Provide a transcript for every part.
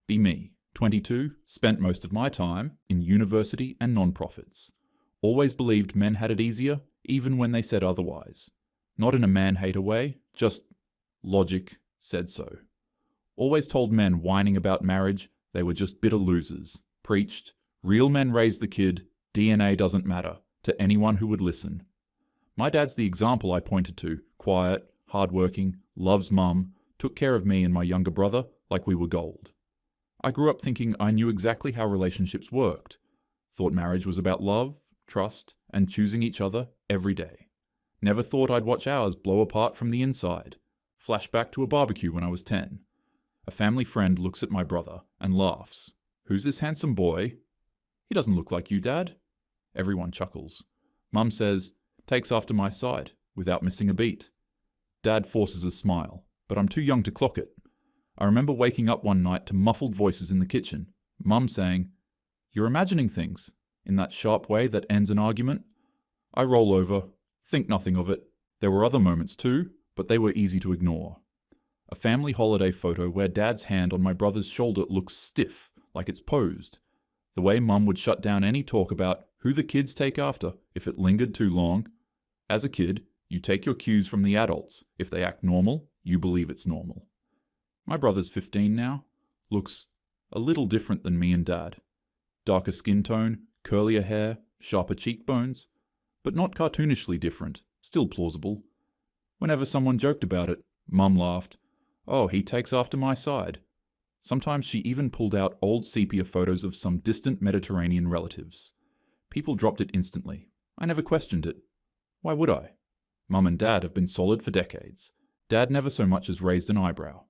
Be me, 22, spent most of my time in university and non-profits. Always believed men had it easier, even when they said otherwise. Not in a man-hater way, just logic said so. Always told men whining about marriage they were just bitter losers. Preached, real men raise the kid, DNA doesn't matter, to anyone who would listen. My dad's the example I pointed to, quiet, hardworking, loves mum, took care of me and my younger brother like we were gold. I grew up thinking I knew exactly how relationships worked. Thought marriage was about love, trust, and choosing each other every day. Never thought I'd watch ours blow apart from the inside. Flashback to a barbecue when I was 10. A family friend looks at my brother and laughs. "Who's this handsome boy?" "He doesn't look like you, Dad." Everyone chuckles. Mum says, "Takes after my side," without missing a beat. Dad forces a smile, but I'm too young to clock it. I remember waking up one night to muffled voices in the kitchen. Mum saying, "You're imagining things," in that sharp way that ends an argument. I roll over, think nothing of it. There were other moments too, but they were easy to ignore. A family holiday photo where Dad's hand on my brother's shoulder looks stiff, like it's posed. The way Mum would shut down any talk about who the kids take after if it lingered too long. As a kid, you take your cues from the adults. If they act normal, you believe it's normal. My brother's 15 now, looks a little different than me and Dad. Darker skin tone, curlier hair, sharper cheekbones, but not cartoonishly different, still plausible. Whenever someone joked about it, Mum laughed, "Oh, he takes after my side." Sometimes she even pulled out old sepia photos of some distant Mediterranean relatives. People dropped it instantly. I never questioned it. Why would I? Mum and Dad have been solid for decades. Dad never so much as raised an eyebrow.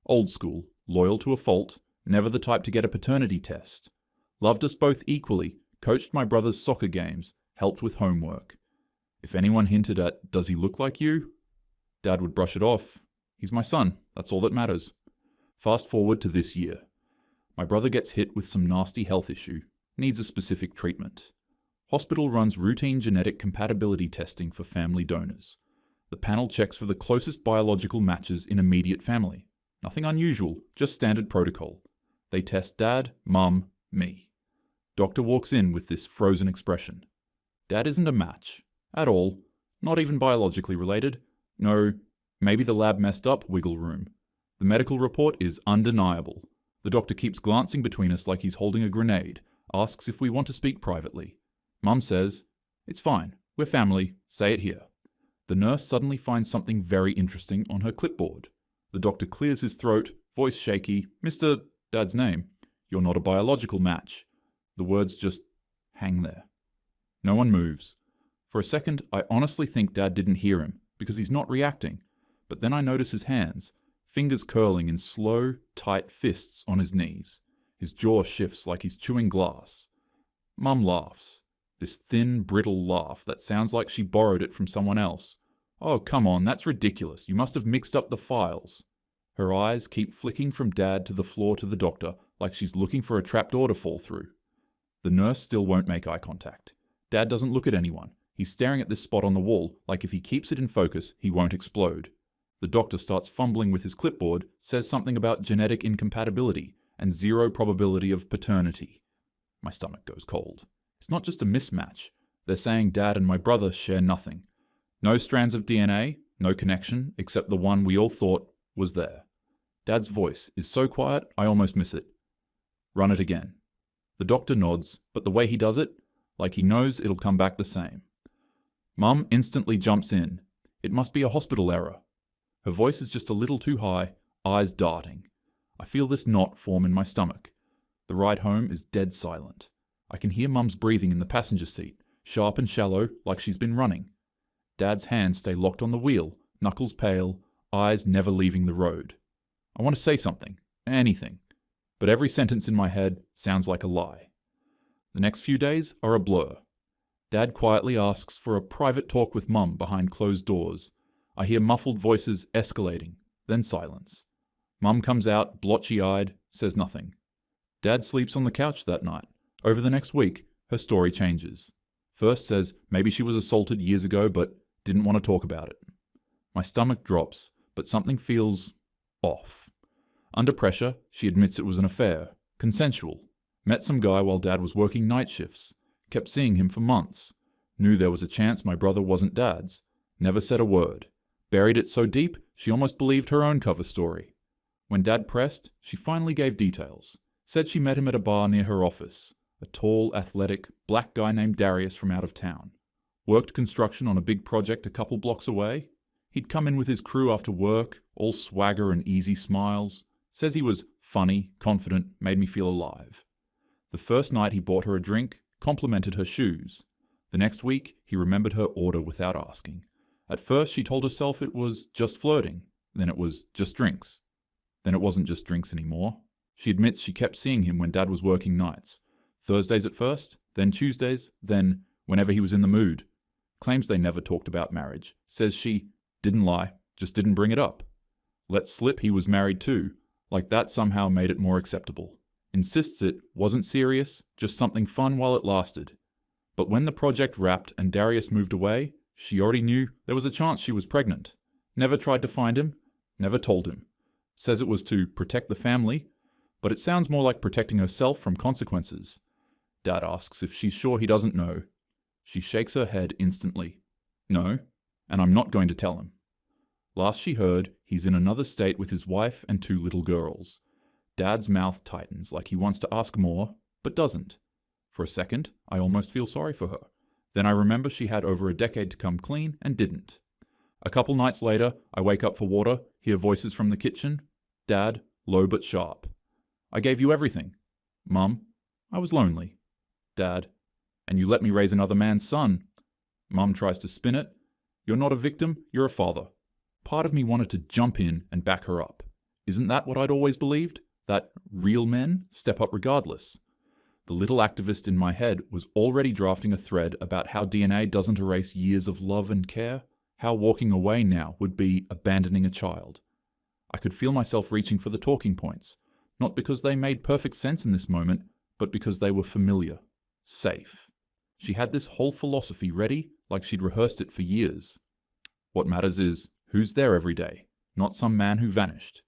Old school, loyal to a fault, never the type to get a paternity test. Loved us both equally, coached my brother's soccer games, helped with homework. If anyone hinted at, "Does he look like you?" Dad would brush it off. "He's my son, that's all that matters." Fast forward to this year. My brother gets hit with some nasty health issue, needs a specific treatment. Hospital runs routine genetic compatibility testing for family donors. The panel checks for the closest biological matches in immediate family. Nothing unusual, just standard protocol. They test Dad, Mum, me. Doctor walks in with this frozen expression. Dad isn't a match. At all. Not even biologically related. No, maybe the lab messed up, wiggle room. The medical report is undeniable. The doctor keeps glancing between us like he's holding a grenade, asks if we want to speak privately. Mum says, "It's fine. We're family. Say it here." The nurse suddenly finds something very interesting on her clipboard. The doctor clears his throat, voice shaky. "Mr. Dad's name. You're not a biological match." The words just hang there. No one moves. For a second, I honestly think Dad didn't hear him, because he's not reacting. But then I notice his hands, fingers curling in slow, tight fists on his knees. His jaw shifts like he's chewing glass. Mum laughs. This thin, brittle laugh that sounds like she borrowed it from someone else. "Oh, come on, that's ridiculous. You must have mixed up the files." Her eyes keep flicking from Dad to the floor to the doctor, like she's looking for a trapdoor to fall through. The nurse still won't make eye contact. Dad doesn't look at anyone. He's staring at this spot on the wall, like if he keeps it in focus, he won't explode. The doctor starts fumbling with his clipboard, says something about genetic incompatibility and 0 probability of paternity. My stomach goes cold. It's not just a mismatch. They're saying Dad and my brother share nothing. No strands of DNA, no connection, except the one we all thought was there. Dad's voice is so quiet, I almost miss it. "Run it again." The doctor nods, but the way he does it, like he knows it'll come back the same. Mum instantly jumps in. It must be a hospital error. Her voice is just a little too high, eyes darting. I feel this knot form in my stomach. The ride home is dead silent. I can hear Mum's breathing in the passenger seat, sharp and shallow, like she's been running. Dad's hands stay locked on the wheel, knuckles pale, eyes never leaving the road. I want to say something, anything, but every sentence in my head sounds like a lie. The next few days are a blur. Dad quietly asks for a private talk with Mum behind closed doors. I hear muffled voices escalating, then silence. Mum comes out, blotchy-eyed, says nothing. Dad sleeps on the couch that night. Over the next week, her story changes. First says maybe she was assaulted years ago but didn't want to talk about it. My stomach drops, but something feels off. Under pressure, she admits it was an affair. Consensual. Met some guy while Dad was working night shifts. Kept seeing him for months. Knew there was a chance my brother wasn't Dad's. Never said a word. Buried it so deep, she almost believed her own cover story. When Dad pressed, she finally gave details. Said she met him at a bar near her office. A tall, athletic, black guy named Darius from out of town. Worked construction on a big project a couple blocks away. He'd come in with his crew after work, all swagger and easy smiles. Says he was funny, confident, made me feel alive. The first night he bought her a drink, complimented her shoes. The next week, he remembered her order without asking. At first, she told herself it was just flirting. Then it was just drinks. Then it wasn't just drinks anymore. She admits she kept seeing him when Dad was working nights. Thursdays at first, then Tuesdays, then whenever he was in the mood. Claims they never talked about marriage. Says she didn't lie, just didn't bring it up. Let slip he was married too, like that somehow made it more acceptable. Insists it wasn't serious, just something fun while it lasted. But when the project wrapped and Darius moved away, she already knew there was a chance she was pregnant. Never tried to find him, never told him. Says it was to protect the family, but it sounds more like protecting herself from consequences. Dad asks if she's sure he doesn't know. She shakes her head instantly. No, and I'm not going to tell him. Last she heard, he's in another state with his wife and 2 little girls. Dad's mouth tightens like he wants to ask more, but doesn't. For a second, I almost feel sorry for her. Then I remember she had over a decade to come clean and didn't. A couple nights later, I wake up for water, hear voices from the kitchen. Dad, low but sharp. I gave you everything. Mum, I was lonely. Dad, and you let me raise another man's son. Mum tries to spin it. You're not a victim, you're a father. Part of me wanted to jump in and back her up. Isn't that what I'd always believed? That real men step up regardless. The little activist in my head was already drafting a thread about how DNA doesn't erase years of love and care, how walking away now would be abandoning a child. I could feel myself reaching for the talking points, not because they made perfect sense in this moment, but because they were familiar, safe. She had this whole philosophy ready, like she'd rehearsed it for years. What matters is who's there every day, not some man who vanished.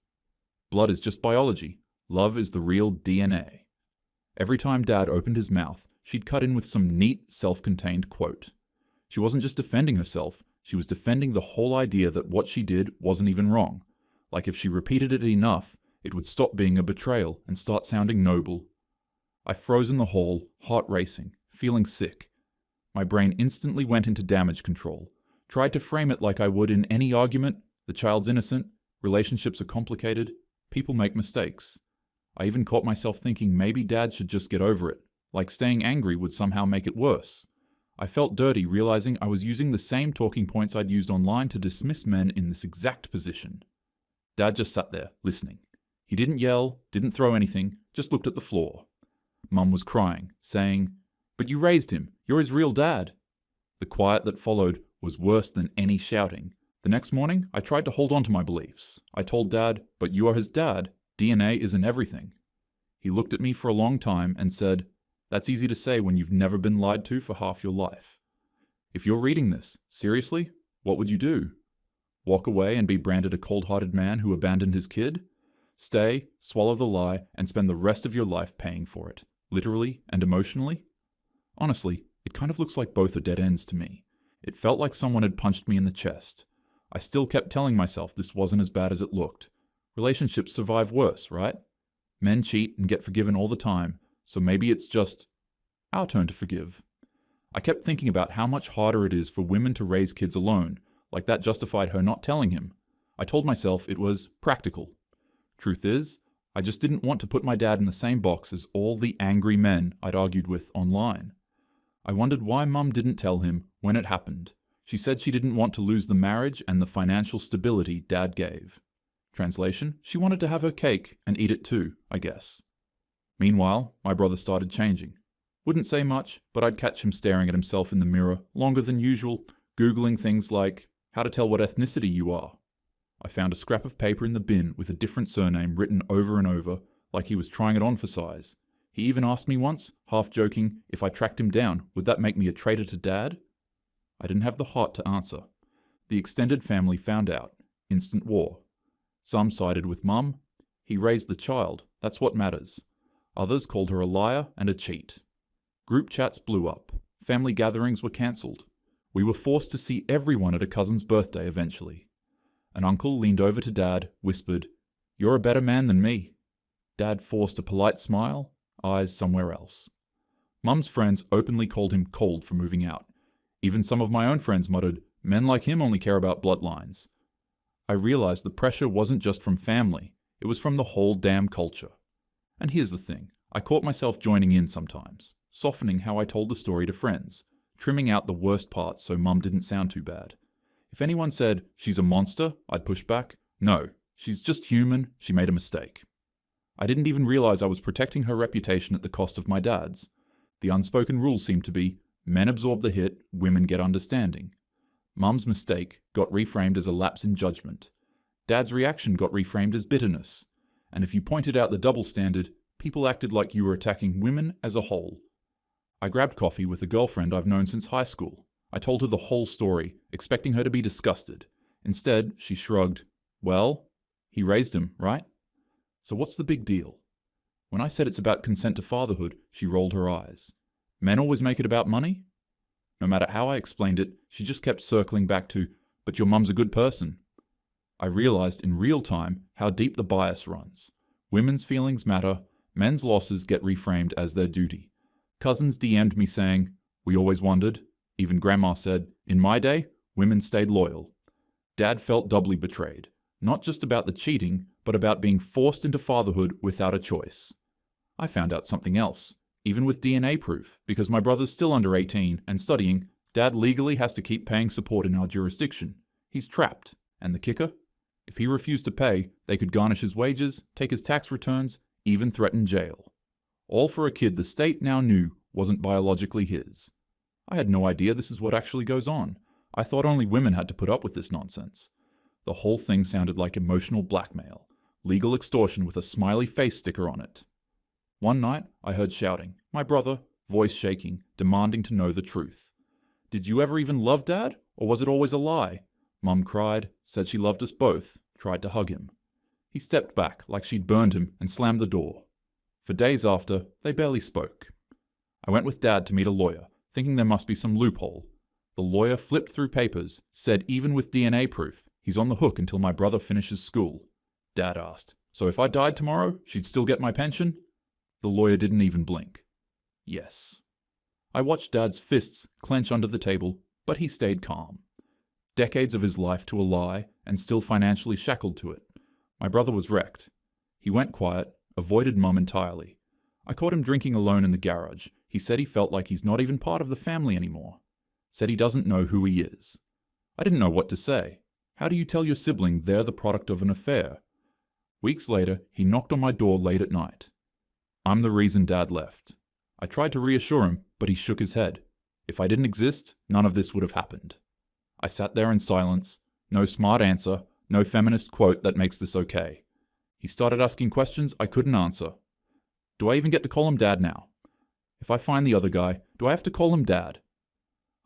Blood is just biology. Love is the real DNA. Every time Dad opened his mouth, she'd cut in with some neat, self-contained quote. She wasn't just defending herself, she was defending the whole idea that what she did wasn't even wrong. Like if she repeated it enough, it would stop being a betrayal and start sounding noble. I froze in the hall, heart racing, feeling sick. My brain instantly went into damage control. Tried to frame it like I would in any argument. The child's innocent, relationships are complicated, people make mistakes. I even caught myself thinking maybe Dad should just get over it, like staying angry would somehow make it worse. I felt dirty realizing I was using the same talking points I'd used online to dismiss men in this exact position. Dad just sat there, listening. He didn't yell, didn't throw anything, just looked at the floor. Mum was crying, saying, "But you raised him, you're his real dad." The quiet that followed was worse than any shouting. The next morning, I tried to hold on to my beliefs. I told Dad, "But you are his dad. DNA isn't everything." He looked at me for a long time and said, "That's easy to say when you've never been lied to for half your life. If you're reading this, seriously, what would you do? Walk away and be branded a cold-hearted man who abandoned his kid? Stay, swallow the lie, and spend the rest of your life paying for it, literally and emotionally?" Honestly, it kind of looks like both are dead ends to me. It felt like someone had punched me in the chest. I still kept telling myself this wasn't as bad as it looked. Relationships survive worse, right? Men cheat and get forgiven all the time, so maybe it's just our turn to forgive. I kept thinking about how much harder it is for women to raise kids alone, like that justified her not telling him. I told myself it was practical. Truth is, I just didn't want to put my dad in the same box as all the angry men I'd argued with online. I wondered why Mum didn't tell him when it happened. She said she didn't want to lose the marriage and the financial stability Dad gave. Translation, she wanted to have her cake and eat it too, I guess. Meanwhile, my brother started changing. Wouldn't say much, but I'd catch him staring at himself in the mirror longer than usual, Googling things like, how to tell what ethnicity you are. I found a scrap of paper in the bin with a different surname written over and over, like he was trying it on for size. He even asked me once, half joking, if I tracked him down, would that make me a traitor to Dad? I didn't have the heart to answer. The extended family found out. Instant war. Some sided with Mum, He raised the child, that's what matters. Others called her a liar and a cheat. Group chats blew up. Family gatherings were cancelled. We were forced to see everyone at a cousin's birthday eventually. An uncle leaned over to Dad, whispered, "You're a better man than me." Dad forced a polite smile, eyes somewhere else. Mum's friends openly called him cold for moving out. Even some of my own friends muttered, "Men like him only care about bloodlines." I realized the pressure wasn't just from family, it was from the whole damn culture. And here's the thing, I caught myself joining in sometimes, softening how I told the story to friends, trimming out the worst parts so Mum didn't sound too bad. If anyone said, "She's a monster," I'd push back, "No, she's just human, she made a mistake." I didn't even realize I was protecting her reputation at the cost of my dad's. The unspoken rule seemed to be, men absorb the hit, women get understanding. Mum's mistake got reframed as a lapse in judgment. Dad's reaction got reframed as bitterness. And if you pointed out the double standard, people acted like you were attacking women as a whole. I grabbed coffee with a girlfriend I've known since high school. I told her the whole story, expecting her to be disgusted. Instead, she shrugged. "Well, he raised him, right? So what's the big deal?" When I said it's about consent to fatherhood, she rolled her eyes. "Men always make it about money?" No matter how I explained it, she just kept circling back to, "But your mum's a good person." I realized in real time how deep the bias runs. Women's feelings matter, men's losses get reframed as their duty. Cousins DM'd me saying, "We always wondered." Even Grandma said, "In my day, women stayed loyal." Dad felt doubly betrayed, not just about the cheating, but about being forced into fatherhood without a choice. I found out something else. Even with DNA proof, because my brother's still under 18 and studying, Dad legally has to keep paying support in our jurisdiction. He's trapped. And the kicker? If he refused to pay, they could garnish his wages, take his tax returns, even threaten jail. All for a kid the state now knew wasn't biologically his. I had no idea this is what actually goes on. I thought only women had to put up with this nonsense. The whole thing sounded like emotional blackmail, legal extortion with a smiley face sticker on it. One night, I heard shouting, my brother, voice shaking, demanding to know the truth. "Did you ever even love Dad, or was it always a lie?" Mum cried, said she loved us both, tried to hug him. He stepped back like she'd burned him and slammed the door. For days after, they barely spoke. I went with Dad to meet a lawyer, thinking there must be some loophole. The lawyer flipped through papers, said even with DNA proof, he's on the hook until my brother finishes school. Dad asked, "So if I died tomorrow, she'd still get my pension?" The lawyer didn't even blink. Yes. I watched Dad's fists clench under the table, but he stayed calm. Decades of his life to a lie, and still financially shackled to it. My brother was wrecked. He went quiet, avoided Mum entirely. I caught him drinking alone in the garage. He said he felt like he's not even part of the family anymore. Said he doesn't know who he is. I didn't know what to say. How do you tell your sibling they're the product of an affair? Weeks later, he knocked on my door late at night. I'm the reason Dad left. I tried to reassure him, but he shook his head. If I didn't exist, none of this would have happened. I sat there in silence. No smart answer, no feminist quote that makes this okay. He started asking questions I couldn't answer. Do I even get to call him Dad now? If I find the other guy, do I have to call him Dad?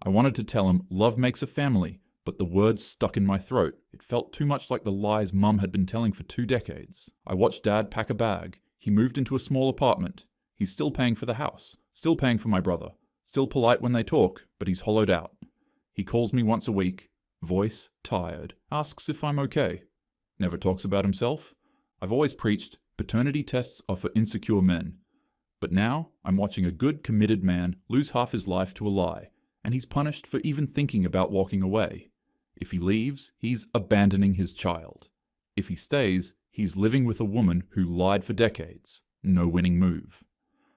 I wanted to tell him love makes a family, but the words stuck in my throat. It felt too much like the lies Mum had been telling for 2 decades. I watched Dad pack a bag. He moved into a small apartment. He's still paying for the house, still paying for my brother, still polite when they talk, but he's hollowed out. He calls me once a week, voice tired, asks if I'm okay. Never talks about himself. I've always preached paternity tests are for insecure men. But now I'm watching a good, committed man lose half his life to a lie, and he's punished for even thinking about walking away. If he leaves, he's abandoning his child. If he stays, he's living with a woman who lied for decades. No winning move.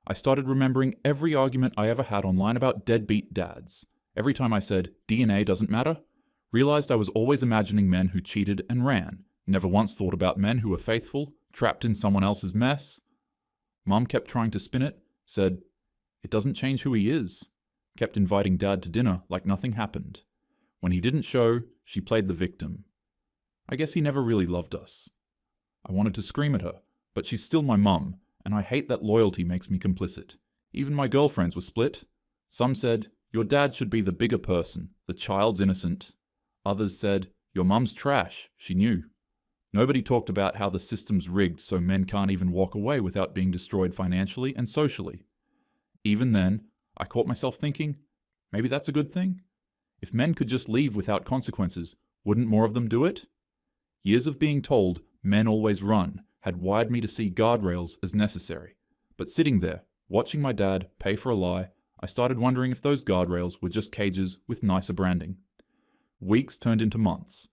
I started remembering every argument I ever had online about deadbeat dads. Every time I said, DNA doesn't matter, realized I was always imagining men who cheated and ran. Never once thought about men who were faithful, trapped in someone else's mess. Mum kept trying to spin it, said, it doesn't change who he is. Kept inviting Dad to dinner like nothing happened. When he didn't show, she played the victim. I guess he never really loved us. I wanted to scream at her, but she's still my mum, and I hate that loyalty makes me complicit. Even my girlfriends were split. Some said, your dad should be the bigger person, the child's innocent. Others said, your mum's trash, she knew. Nobody talked about how the system's rigged so men can't even walk away without being destroyed financially and socially. Even then, I caught myself thinking, maybe that's a good thing? If men could just leave without consequences, wouldn't more of them do it? Years of being told men always run had wired me to see guardrails as necessary. But sitting there, watching my dad pay for a lie, I started wondering if those guardrails were just cages with nicer branding. Weeks turned into months.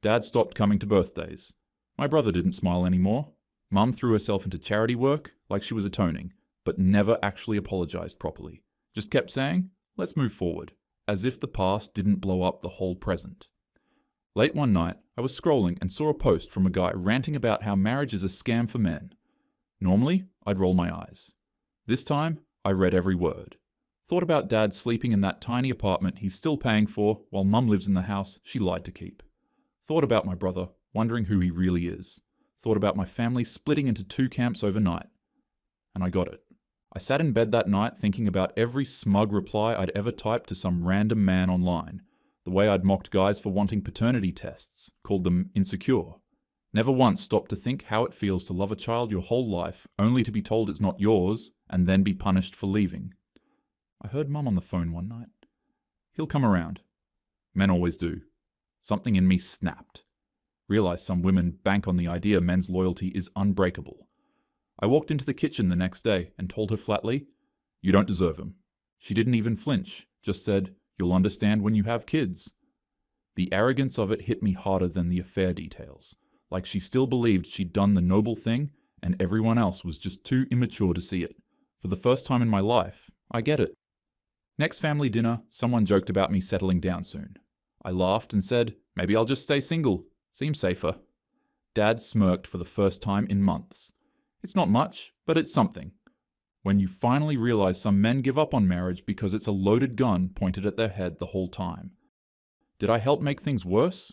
Dad stopped coming to birthdays. My brother didn't smile anymore. Mum threw herself into charity work like she was atoning, but never actually apologized properly. Just kept saying, let's move forward, as if the past didn't blow up the whole present. Late one night, I was scrolling and saw a post from a guy ranting about how marriage is a scam for men. Normally, I'd roll my eyes. This time, I read every word. Thought about Dad sleeping in that tiny apartment he's still paying for while Mum lives in the house she lied to keep. Thought about my brother, wondering who he really is. Thought about my family splitting into two camps overnight. And I got it. I sat in bed that night thinking about every smug reply I'd ever typed to some random man online. The way I'd mocked guys for wanting paternity tests, called them insecure. Never once stopped to think how it feels to love a child your whole life, only to be told it's not yours, and then be punished for leaving. I heard Mum on the phone one night. He'll come around. Men always do. Something in me snapped. Realized some women bank on the idea men's loyalty is unbreakable. I walked into the kitchen the next day and told her flatly, "You don't deserve him." She didn't even flinch, just said, "You'll understand when you have kids." The arrogance of it hit me harder than the affair details, like she still believed she'd done the noble thing and everyone else was just too immature to see it. For the first time in my life, I get it. Next family dinner, someone joked about me settling down soon. I laughed and said, maybe I'll just stay single. Seems safer. Dad smirked for the first time in months. It's not much, but it's something. When you finally realize some men give up on marriage because it's a loaded gun pointed at their head the whole time. Did I help make things worse?